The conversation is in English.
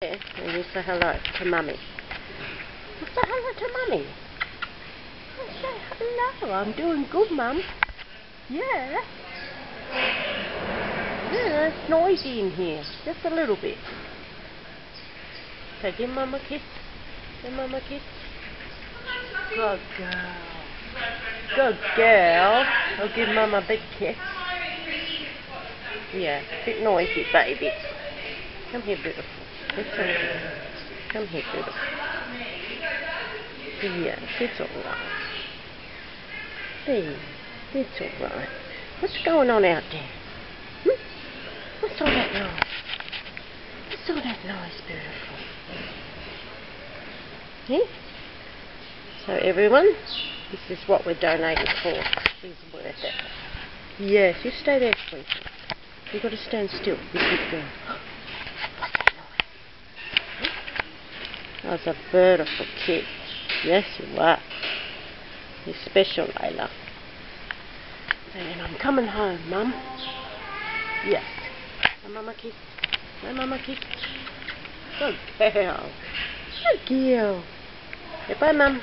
Yeah, and you say hello to Mummy. Well, say hello to Mummy. Well, say hello. I'm doing good, Mum. Yeah. Yeah, it's noisy in here. Just a little bit. So give Mum a kiss. Give Mum a kiss. Good girl. Good girl. I'll give Mum a big kiss. Yeah, a bit noisy, baby. Come here, beautiful. It's alright. Come here, beautiful. Yes, it's alright. There, it's alright. What's going on out there? What's all that noise? What's all that noise, beautiful? Yeah? So everyone, this is what we're donating for. She's worth it. Yes, you stay there, sweetie. You've got to stand still. You keep going. What's that noise? That's a beautiful kid. Yes, you are. You're special, Layla. And I'm coming home, Mum. Yes. Say Mama kiss. Say Mama kiss. Good girl. Good girl. Say bye, Mum.